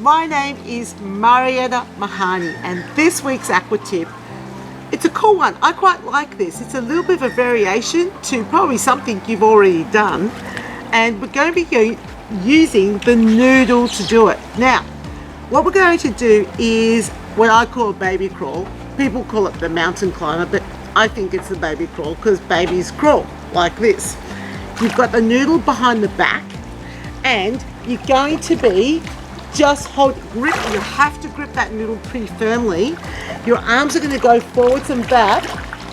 My name is Marietta Mahani, and this week's Aqua tip, it's a cool one. I quite like this. It's a little bit of a variation to probably something you've already done, and we're going to be using the noodle to do it. Now, what we're going to do is what I call a baby crawl. People call it the mountain climber, but I think it's the baby crawl because babies crawl like this. You've got the noodle behind the back, and you're going to be just grip. You have to grip that noodle pretty firmly. Your arms are going to go forwards and back,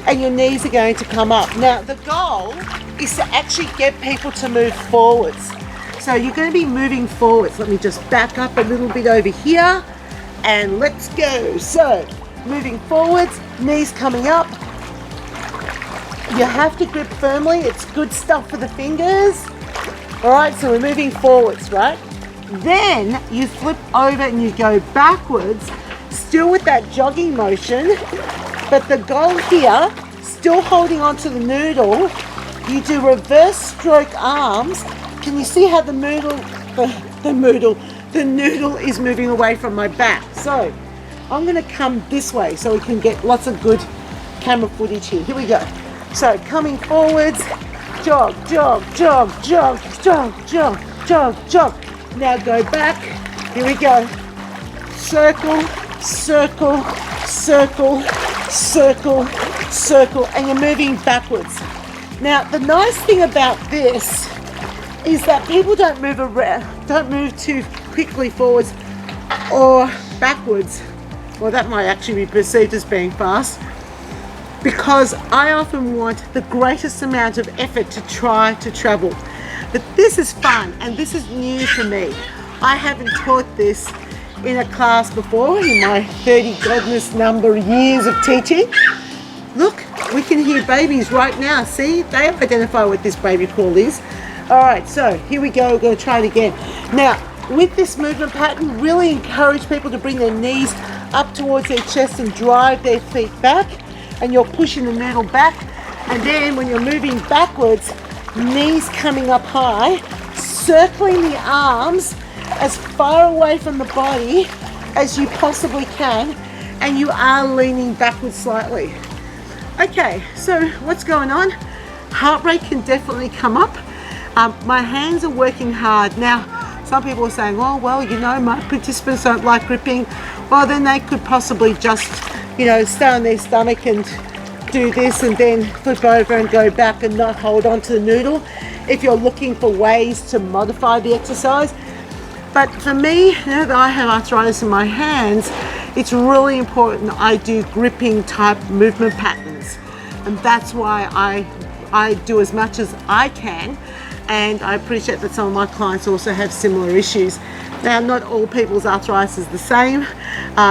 and your knees are going to come up. Now, the goal is to actually get people to move forwards. So you're going to be moving forwards. Let me just back up a little bit over here, and let's go. So, moving forwards, knees coming up. You have to grip firmly. It's good stuff for the fingers. All right, so we're moving forwards, right? Then you flip over and you go backwards, still with that jogging motion, but the goal here, still holding onto the noodle, you do reverse stroke arms. Can you see how the noodle is moving away from my back? So I'm gonna come this way so we can get lots of good camera footage here. Here we go. So coming forwards, jog, jog, jog, jog, jog, jog, jog, jog. Now go back. Here we go. Circle, circle, circle, circle, circle, and you're moving backwards. Now the nice thing about this is that people don't move too quickly forwards or backwards. Well, that might actually be perceived as being fast, because I often want the greatest amount of effort to try to travel. But this is fun, and this is new for me. I haven't taught this in a class before in my 30 goodness number of years of teaching. Look, we can hear babies right now. See, they identify what this baby crawl is. All right, so here we go. We're going to try it again. Now, with this movement pattern, really encourage people to bring their knees up towards their chest and drive their feet back, and you're pushing the noodle back. And then when you're moving backwards, knees coming up high, circling the arms as far away from the body as you possibly can, and you are leaning backwards slightly. Okay, so what's going on? Heart rate can definitely come up. My hands are working hard. Now, some people are saying, oh, well, you know, my participants don't like gripping. Well, then they could possibly just, you know, stay on their stomach and do this and then flip over and go back and not hold on to the noodle if you're looking for ways to modify the exercise. But for me, now that I have arthritis in my hands, it's really important I do gripping type movement patterns, and that's why I do as much as I can. And I appreciate that some of my clients also have similar issues. Now, not all people's arthritis is the same,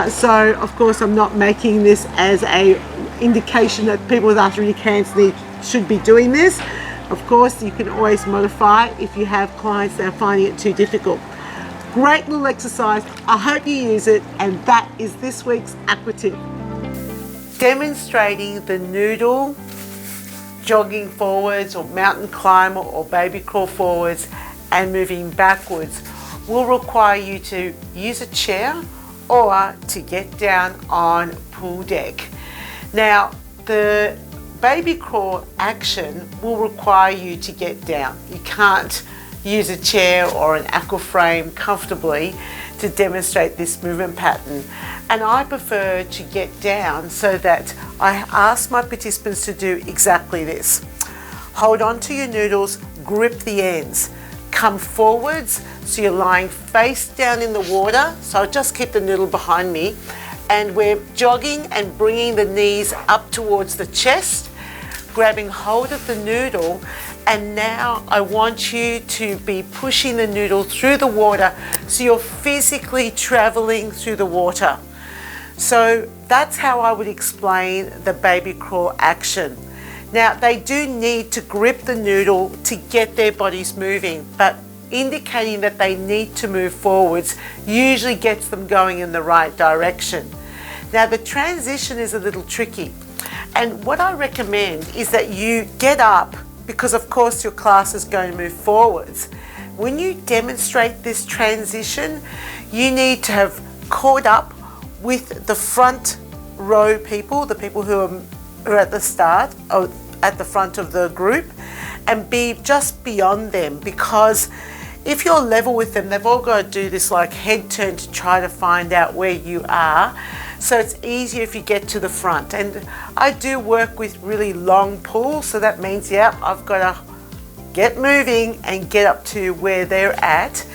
so of course I'm not making this as a indication that people with arthritic should be doing this. Of course, you can always modify if you have clients that are finding it too difficult. Great little exercise. I hope you use it, and that is this week's Aqua tip. Demonstrating the noodle jogging forwards or mountain climber or baby crawl forwards and moving backwards will require you to use a chair or to get down on pool deck. Now, the baby crawl action will require you to get down. You can't use a chair or an aqua frame comfortably to demonstrate this movement pattern. And I prefer to get down so that I ask my participants to do exactly this. Hold on to your noodles, grip the ends. Come forwards, so you're lying face down in the water. So I'll just keep the noodle behind me. And we're jogging and bringing the knees up towards the chest, grabbing hold of the noodle, and now I want you to be pushing the noodle through the water so you're physically traveling through the water. So that's how I would explain the baby crawl action. Now, they do need to grip the noodle to get their bodies moving, but indicating that they need to move forwards usually gets them going in the right direction. Now, the transition is a little tricky, and what I recommend is that you get up, because of course your class is going to move forwards. when you demonstrate this transition, you need to have caught up with the front row people, the people who are at the start, or at the front of the group, and be just beyond them, because if you're level with them, they've all got to do this like head turn to try to find out where you are. So it's easier if you get to the front. And I do work with really long pulls, so that means, yeah, I've got to get moving and get up to where they're at.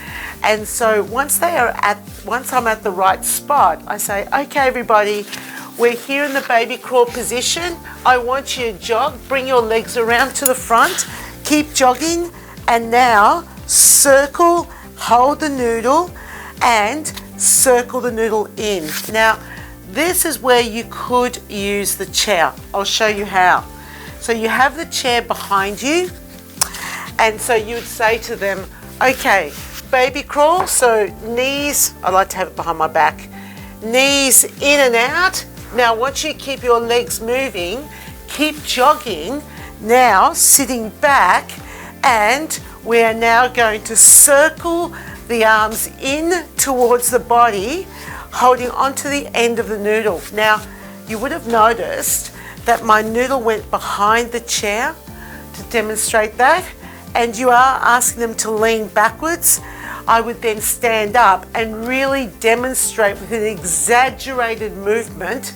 And so once I'm at the right spot, I say, okay, everybody, we're here in the baby crawl position. I want you to jog, bring your legs around to the front, keep jogging, and now circle, hold the noodle, and circle the noodle in. Now, this is where you could use the chair. I'll show you how. So you have the chair behind you, and so you would say to them, okay, baby crawl, so knees, I like to have it behind my back, knees in and out. Now, once you keep your legs moving, keep jogging, now sitting back, and we are now going to circle the arms in towards the body, holding onto the end of the noodle. Now, you would have noticed that my noodle went behind the chair to demonstrate that, and you are asking them to lean backwards. I would then stand up and really demonstrate with an exaggerated movement,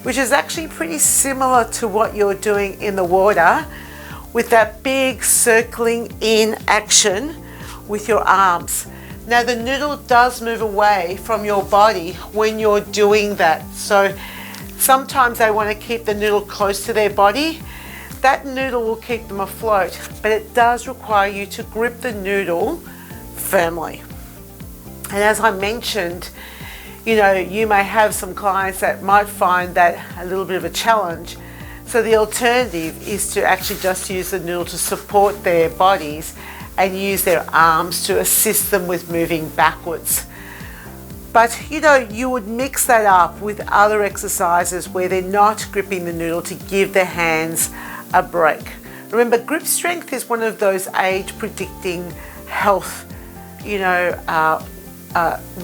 which is actually pretty similar to what you're doing in the water, with that big circling in action with your arms. Now, the noodle does move away from your body when you're doing that. So sometimes they want to keep the noodle close to their body. That noodle will keep them afloat, but it does require you to grip the noodle firmly. And as I mentioned, you know, you may have some clients that might find that a little bit of a challenge. So the alternative is to actually just use the noodle to support their bodies and use their arms to assist them with moving backwards. But you know, you would mix that up with other exercises where they're not gripping the noodle to give their hands a break. Remember, grip strength is one of those age predicting health, you know,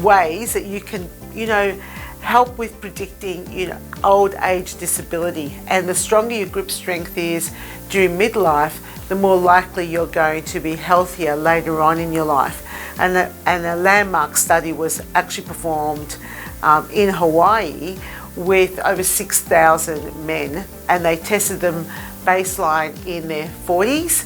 ways that you can, you know, help with predicting, you know, old age disability. And the stronger your grip strength is during midlife, the more likely you're going to be healthier later on in your life. And a landmark study was actually performed in Hawaii with over 6,000 men, and they tested them baseline in their 40s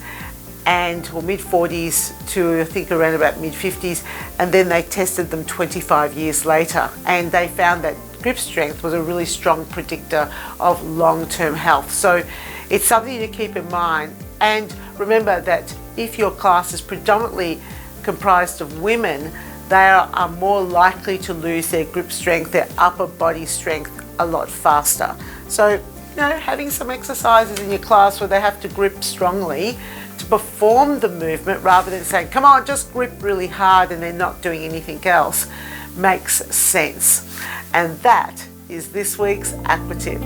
or mid 40s to I think around about mid 50s, and then they tested them 25 years later, and they found that grip strength was a really strong predictor of long-term health. So it's something to keep in mind. And remember that if your class is predominantly comprised of women, they are more likely to lose their grip strength, their upper body strength, a lot faster. So, you know, having some exercises in your class where they have to grip strongly to perform the movement rather than saying, come on, just grip really hard and they're not doing anything else, makes sense. And that is this week's Aqua tip.